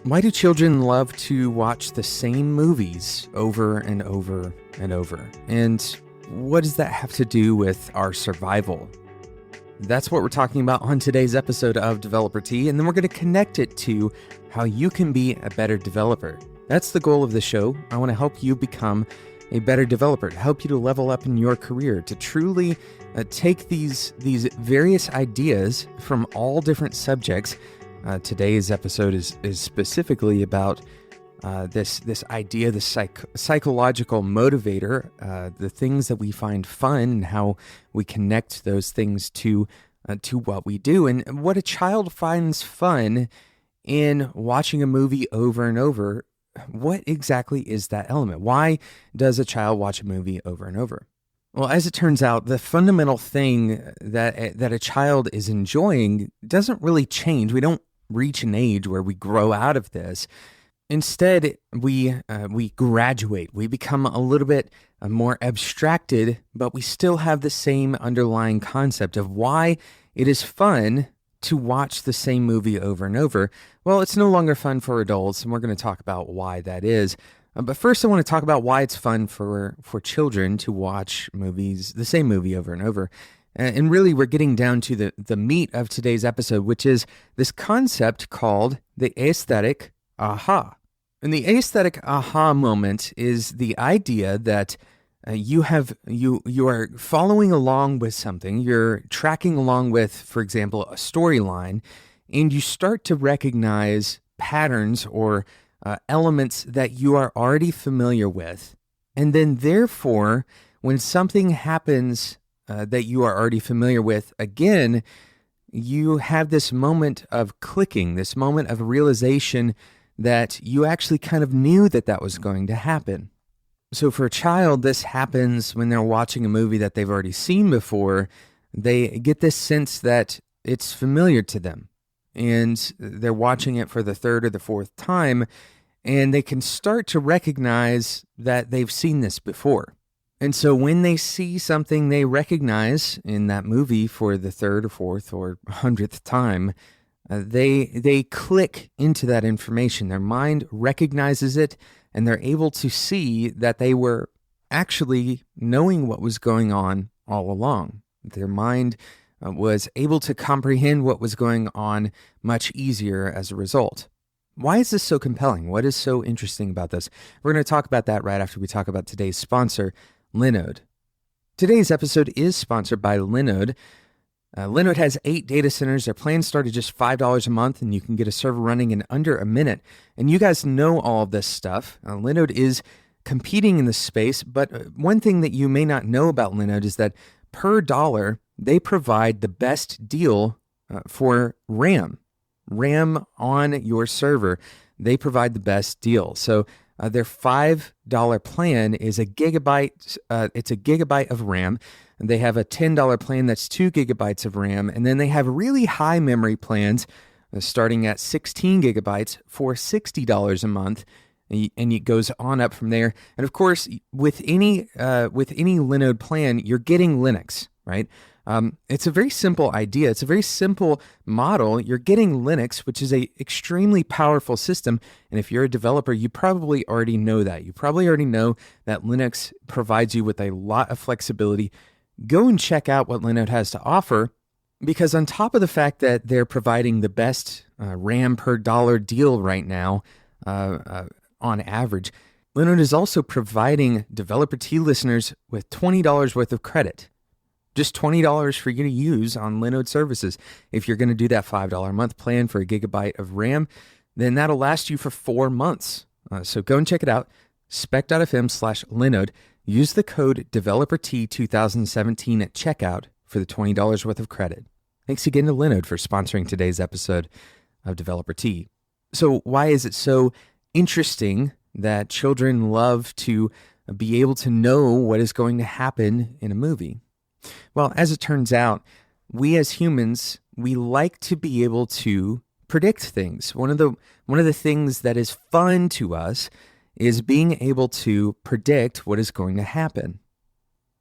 Why do children love to watch the same movies over and over and over? And what does that have to do with our survival? That's what we're talking about on today's episode of Developer Tea, and then we're going to connect it to how you can be a better developer. That's the goal of the show. I want to help you become a better developer, to help you to level up in your career, to truly take these various ideas from all different subjects. Today's episode is specifically about this idea, the psychological motivator, the things that we find fun and how we connect those things to what we do, and what a child finds fun in watching a movie over and over. What exactly is that element? Why does a child watch a movie over and over? Well, as it turns out, the fundamental thing that a child is enjoying doesn't really change. We don't reach an age where we grow out of this. Instead, we graduate. We become a little bit more abstracted, but we still have the same underlying concept of why it is fun to watch the same movie over and over. Well, it's no longer fun for adults, and we're going to talk about why that is. But first, I want to talk about why it's fun for children to watch movies, the same movie over and over. And really, we're getting down to the meat of today's episode, which is this concept called the aesthetic aha. And the aesthetic aha moment is the idea that you are following along with something, you're tracking along with, for example, a storyline, and you start to recognize patterns or elements that you are already familiar with. And then therefore, when something happens that you are already familiar with, again, you have this moment of clicking, this moment of realization that you actually kind of knew that was going to happen. So for a child, this happens when they're watching a movie that they've already seen before. They get this sense that it's familiar to them, and they're watching it for the third or the fourth time, and they can start to recognize that they've seen this before. And so when they see something they recognize in that movie for the third or fourth or 100th time, they click into that information. Their mind recognizes it, and they're able to see that they were actually knowing what was going on all along. Their mind was able to comprehend what was going on much easier as a result. Why is this so compelling? What is so interesting about this? We're going to talk about that right after we talk about today's sponsor, Linode. Today's episode is sponsored by Linode. Linode has 8 data centers. Their plans start at just $5 a month, and you can get a server running in under a minute. And you guys know all of this stuff. Linode is competing in this space, but one thing that you may not know about Linode is that per dollar, they provide the best deal for RAM on your server. They provide the best deal. So their $5 plan is a gigabyte. It's a gigabyte of RAM. And they have a $10 plan that's 2 gigabytes of RAM. And then they have really high memory plans starting at 16 gigabytes for $60 a month. And it goes on up from there. And of course, with any Linode plan, you're getting Linux, right? It's a very simple idea. It's a very simple model. You're getting Linux, which is a extremely powerful system. And if you're a developer, you probably already know that. You probably already know that Linux provides you with a lot of flexibility. Go and check out what Linode has to offer, because on top of the fact that they're providing the best RAM per dollar deal right now, on average, Linode is also providing Developer Tea listeners with $20 worth of credit. Just $20 for you to use on Linode services. If you're going to do that $5 a month plan for a gigabyte of RAM, then that'll last you for 4 months. So go and check it out. spec.fm/Linode. Use the code DeveloperT2017 at checkout for the $20 worth of credit. Thanks again to Linode for sponsoring today's episode of Developer Tea. So why is it so interesting that children love to be able to know what is going to happen in a movie? Well, as it turns out, we as humans, we like to be able to predict things. One of the things that is fun to us is being able to predict what is going to happen.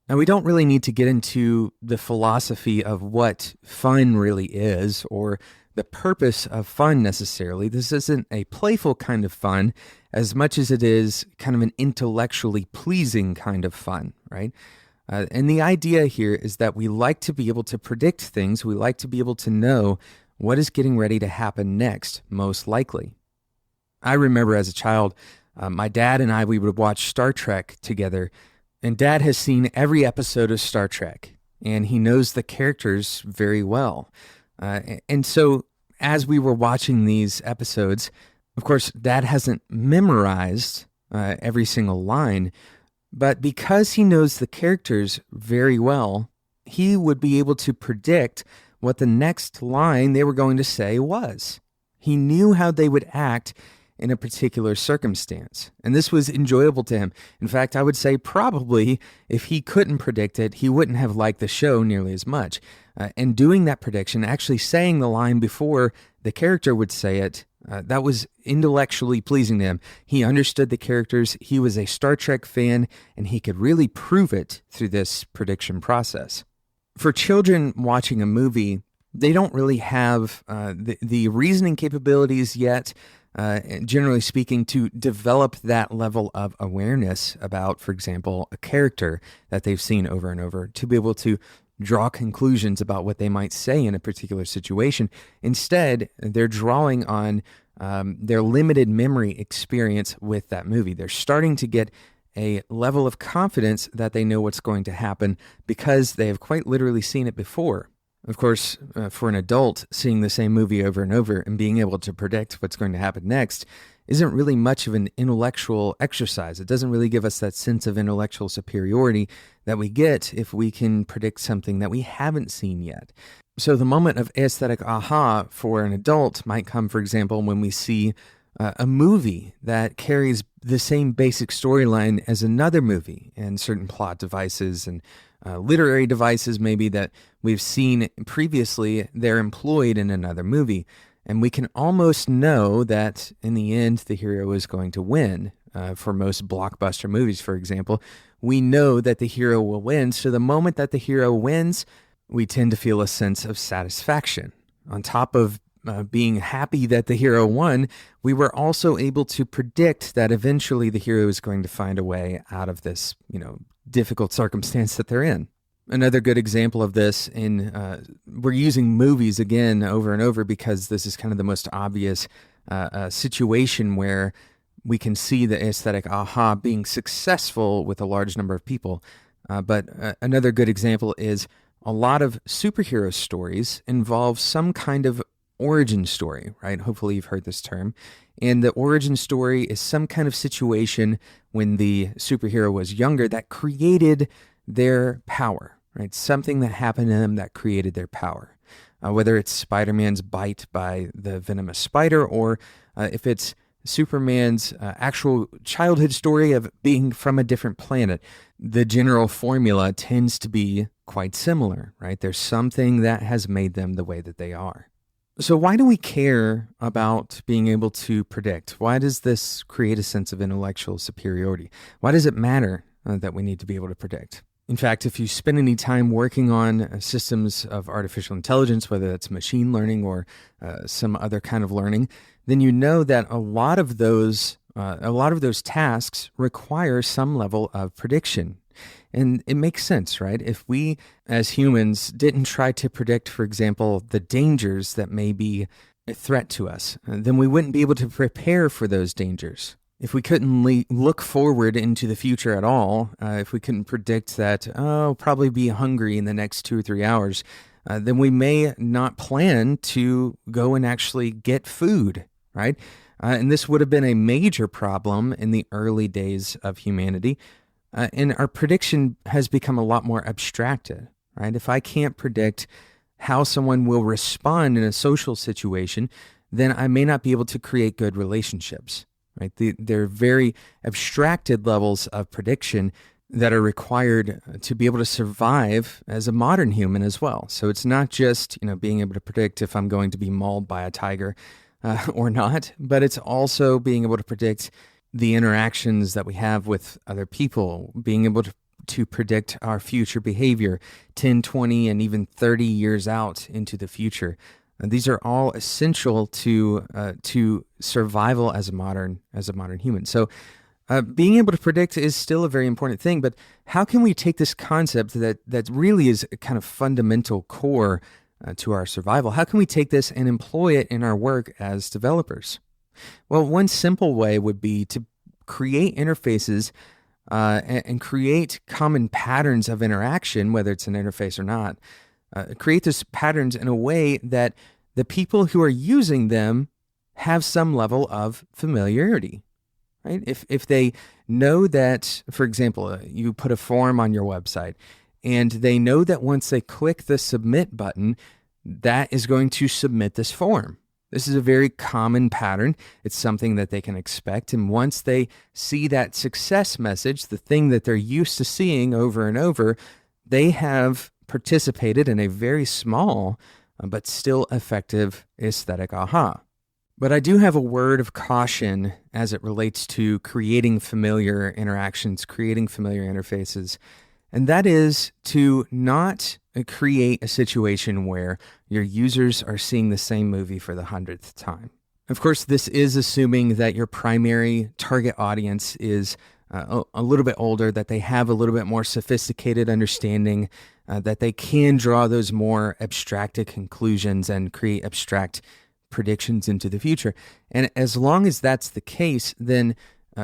Now, we don't really need to get into the philosophy of what fun really is or the purpose of fun necessarily. This isn't a playful kind of fun as much as it is kind of an intellectually pleasing kind of fun, right? And the idea here is that we like to be able to predict things. We like to be able to know what is getting ready to happen next, most likely. I remember as a child, my dad and we would watch Star Trek together. And Dad has seen every episode of Star Trek, and he knows the characters very well. And so as we were watching these episodes, of course, Dad hasn't memorized every single line, but because he knows the characters very well, he would be able to predict what the next line they were going to say was. He knew how they would act in a particular circumstance. And this was enjoyable to him. In fact, I would say probably if he couldn't predict it, he wouldn't have liked the show nearly as much. And doing that prediction, actually saying the line before the character would say it, that was intellectually pleasing to him. He understood the characters, he was a Star Trek fan, and he could really prove it through this prediction process. For children watching a movie, they don't really have the reasoning capabilities yet, generally speaking, to develop that level of awareness about, for example, a character that they've seen over and over, to be able to draw conclusions about what they might say in a particular situation. Instead, they're drawing on their limited memory experience with that movie. They're starting to get a level of confidence that they know what's going to happen because they have quite literally seen it before. Of course, for an adult, seeing the same movie over and over and being able to predict what's going to happen next isn't really much of an intellectual exercise. It doesn't really give us that sense of intellectual superiority that we get if we can predict something that we haven't seen yet. So the moment of aesthetic aha for an adult might come, for example, when we see a movie that carries the same basic storyline as another movie and certain plot devices and literary devices maybe that we've seen previously, they're employed in another movie. And we can almost know that in the end, the hero is going to win. For most blockbuster movies, for example, we know that the hero will win. So the moment that the hero wins, we tend to feel a sense of satisfaction. On top of being happy that the hero won, we were also able to predict that eventually the hero is going to find a way out of this, difficult circumstance that they're in. Another good example of this we're using movies again over and over because this is kind of the most obvious situation where we can see the aesthetic aha being successful with a large number of people. But another good example is a lot of superhero stories involve some kind of origin story, right? Hopefully you've heard this term. And the origin story is some kind of situation when the superhero was younger that created their power, right? Something that happened to them that created their power. Whether it's Spider-Man's bite by the venomous spider or if it's Superman's actual childhood story of being from a different planet, the general formula tends to be quite similar, right? There's something that has made them the way that they are. So why do we care about being able to predict? Why does this create a sense of intellectual superiority? Why does it matter that we need to be able to predict? In fact, if you spend any time working on systems of artificial intelligence, whether that's machine learning or some other kind of learning, then you know that a lot of those tasks require some level of prediction. And it makes sense, right? If we, as humans, didn't try to predict, for example, the dangers that may be a threat to us, then we wouldn't be able to prepare for those dangers. If we couldn't look forward into the future at all, if we couldn't predict that, I'll probably be hungry in the next 2 or 3 hours, then we may not plan to go and actually get food, right? And this would have been a major problem in the early days of humanity. And our prediction has become a lot more abstracted, right? If I can't predict how someone will respond in a social situation, then I may not be able to create good relationships, right? They're very abstracted levels of prediction that are required to be able to survive as a modern human as well. So it's not just, being able to predict if I'm going to be mauled by a tiger or not, but it's also being able to predict the interactions that we have with other people, being able to to predict our future behavior 10, 20, and even 30 years out into the future. These are all essential to survival as a modern human. So being able to predict is still a very important thing, but how can we take this concept that really is a kind of fundamental core to our survival? How can we take this and employ it in our work as developers? Well, one simple way would be to create interfaces and create common patterns of interaction, whether it's an interface or not. Create those patterns in a way that the people who are using them have some level of familiarity, right? If they know that, for example, you put a form on your website and they know that once they click the submit button, that is going to submit this form. This is a very common pattern. It's something that they can expect. And once they see that success message, the thing that they're used to seeing over and over, they have participated in a very small but still effective aesthetic aha. But I do have a word of caution as it relates to creating familiar interactions, creating familiar interfaces, and that is to not create a situation where your users are seeing the same movie for the 100th time. Of course, this is assuming that your primary target audience is a little bit older, that they have a little bit more sophisticated understanding, that they can draw those more abstracted conclusions and create abstract predictions into the future. And as long as that's the case, then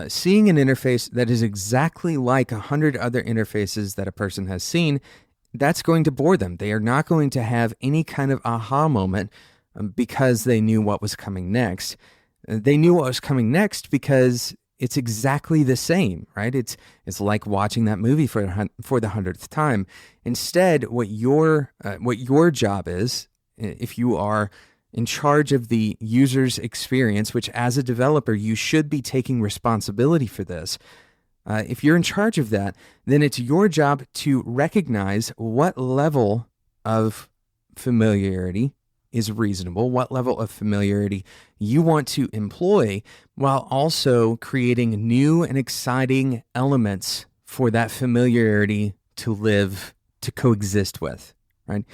seeing an interface that is exactly like 100 other interfaces that a person has seen, that's going to bore them. They are not going to have any kind of aha moment because they knew what was coming next. They knew what was coming next because it's exactly the same, right? It's like watching that movie for the 100th time. Instead, what your job is, if you are in charge of the user's experience, which as a developer, you should be taking responsibility for this. If you're in charge of that, then it's your job to recognize what level of familiarity is reasonable, what level of familiarity you want to employ, while also creating new and exciting elements for that familiarity to coexist with. Right?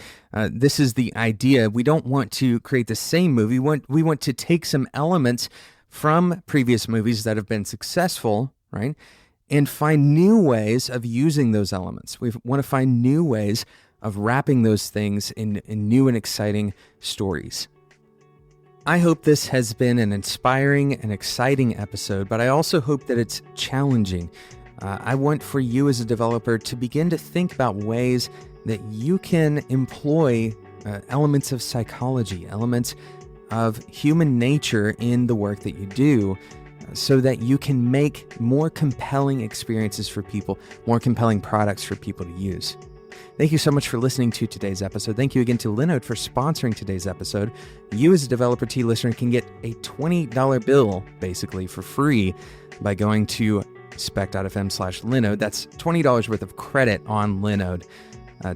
This is the idea. We don't want to create the same movie. We want to take some elements from previous movies that have been successful, right, and find new ways of using those elements. We want to find new ways of wrapping those things in new and exciting stories. I hope this has been an inspiring and exciting episode, but I also hope that it's challenging. I want for you as a developer to begin to think about ways that you can employ elements of psychology, elements of human nature in the work that you do, so that you can make more compelling experiences for people, more compelling products for people to use. Thank you so much for listening to today's episode. Thank you again to Linode for sponsoring today's episode. You as a Developer Tea listener can get a $20 bill, basically, for free by going to spec.fm/Linode. That's $20 worth of credit on Linode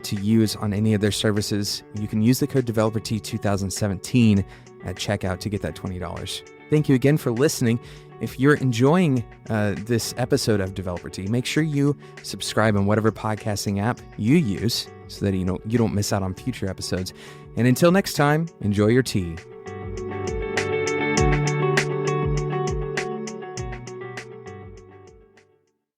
to use on any of their services. You can use the code DeveloperT2017 at checkout to get that $20. Thank you again for listening. If you're enjoying this episode of Developer Tea, make sure you subscribe on whatever podcasting app you use so that you don't miss out on future episodes. And until next time, enjoy your tea.